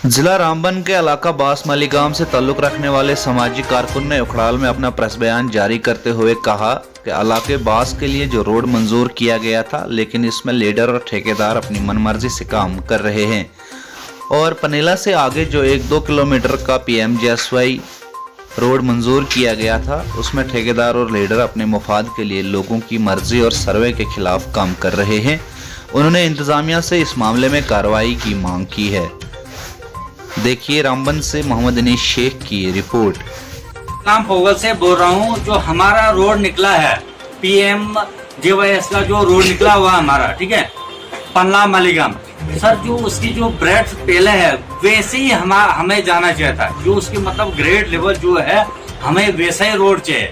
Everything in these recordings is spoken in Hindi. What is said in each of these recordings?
जिला रामबन के इलाका बासमली गांव से ताल्लुक रखने वाले सामाजिक कारकुन ने उखड़ाल में अपना प्रेस बयान जारी करते हुए कहा कि इलाके बास के लिए जो रोड मंजूर किया गया था, लेकिन इसमें लीडर और ठेकेदार अपनी मनमर्जी से काम कर रहे हैं और पनेला से आगे जो 1-2 किलोमीटर का PMGSY रोड मंजूर किया गया था, उसमें ठेकेदार और लीडर अपने मुफाद के लिए लोगों की मर्जी और सर्वे के खिलाफ काम कर रहे हैं। उन्होंने इंतजामिया से इस मामले में कार्रवाई की मांग की है। देखिए रामबन से मोहम्मद अनीस शेख की रिपोर्ट। नाम पोगल से बोल रहा हूँ। जो हमारा रोड निकला है PMGSY का जो रोड निकला हुआ हमारा, ठीक है, पन्ना मालीगाम सर, जो उसकी जो ब्रेड्थ पहले है वैसे ही हमें जाना चाहिए था। जो उसकी मतलब ग्रेड लेवल जो है हमें वैसा ही रोड चाहिए,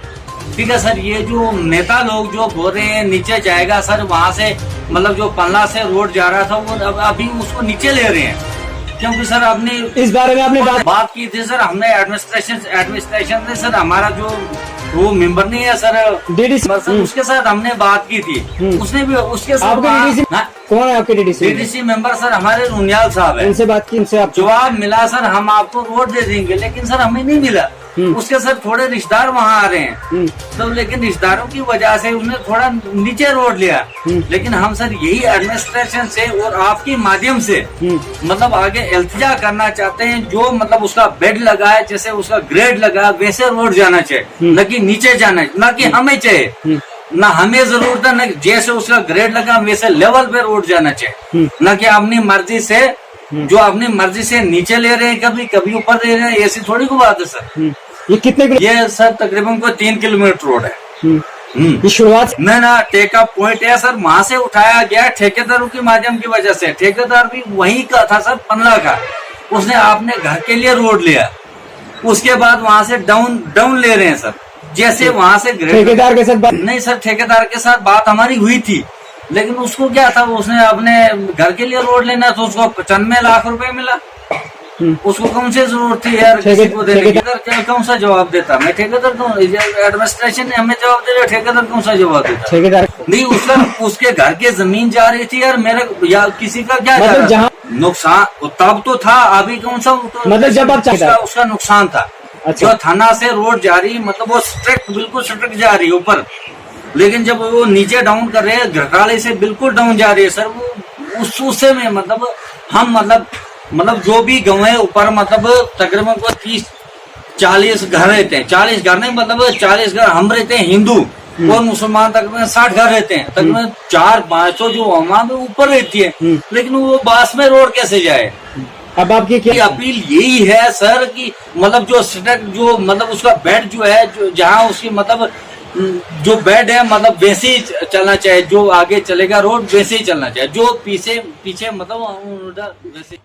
ठीक है सर। ये जो नेता लोग जो बोल रहे हैं नीचे जाएगा सर, वहाँ से मतलब जो पन्ना से रोड जा रहा था वो अभी उसको नीचे ले रहे हैं, क्योंकि सर आपने इस बारे में आपने बात की थी सर। हमने एडमिनिस्ट्रेशन ने सर, हमारा जो वो मेंबर नहीं है सर DDC, उसके साथ हमने बात की थी। उसने भी उसके साथ कौन है आपके DDC मेंबर सर हमारे रुनियाल साहब है। उनसे बात की, उनसे आप जवाब मिला सर हम आपको रोड दे देंगे, लेकिन सर हमें नहीं मिला। उसके सर थोड़े रिश्तेदार वहाँ आ रहे हैं तो, लेकिन रिश्तेदारों की वजह से उसने थोड़ा नीचे रोड लिया। लेकिन हम सर यही एडमिनिस्ट्रेशन से और आपके माध्यम से मतलब आगे इल्तिजा करना चाहते हैं, जो मतलब उसका बेड लगा है, जैसे उसका ग्रेड लगा वैसे रोड जाना चाहिए, न कि नीचे जाना है, न कि हमें चाहिए, ना हमें जरूरत है, न जैसे उसका ग्रेड लगा वैसे लेवल पे रोड जाना चाहिए, न कि अपनी मर्जी से जो अपनी मर्जी से नीचे ले रहे हैं, कभी कभी ऊपर ले रहे हैं। ऐसी थोड़ी को बात है सर। ये कितने ये सर तकरीबन कोई 3 किलोमीटर रोड है। ये शुरुआत में ना टेकअप पॉइंट है सर, वहाँ से उठाया गया ठेकेदारों के माध्यम की वजह से। ठेकेदार भी वहीं का था सर, पन्ना का। उसने आपने घर के लिए रोड लिया, उसके बाद वहाँ से डाउन ले रहे हैं सर। जैसे वहाँ से ठेकेदार के साथ बात नहीं सर, ठेकेदार के साथ बात हमारी हुई थी, लेकिन उसको क्या था, उसने अपने घर के लिए रोड लेना तो उसको 95 लाख रुपए मिला। उसको कौन सी जरूरत थी यार किसी को देने की? क्या कौन सा जवाब देता? मैं ठेकेदार कौन, एडमिनिस्ट्रेशन ने हमें जवाब दे रहा, ठेकेदार कौन सा जवाब देता? ठेकेदार नहीं, उसके घर के जमीन जा रही थी यार, मेरे या किसी का क्या मतलब जहाँ नुकसान तब तो था, अभी कौन सा मतलब जब आप उसका नुकसान था। अच्छा। जो थाना से रोड जा रही मतलब वो स्ट्रिक्ट बिल्कुल स्ट्रिक्ट जा रही है ऊपर, लेकिन जब वो नीचे डाउन कर रहे हैं, घटाले से बिल्कुल डाउन जा रही है सर। वो उससे में मतलब हम मतलब जो भी गाँव है ऊपर मतलब तकरीबन को 30-40 घर रहते हैं। 40 घर नहीं, मतलब 40 घर हम रहते हैं हिंदू और मुसलमान तकरीबन 60 घर रहते हैं। तकरीबन 400-500 जो हमारे ऊपर रहती है, लेकिन वो बास में रोड कैसे जाए? अब आपकी क्या अपील यही है सर कि मतलब जो सड़क जो मतलब उसका बेड जो है, जो जहाँ उसकी मतलब जो बेड है मतलब वैसे ही चलना चाहिए, जो आगे चलेगा रोड वैसे ही चलना चाहिए, जो पीछे मतलब वैसे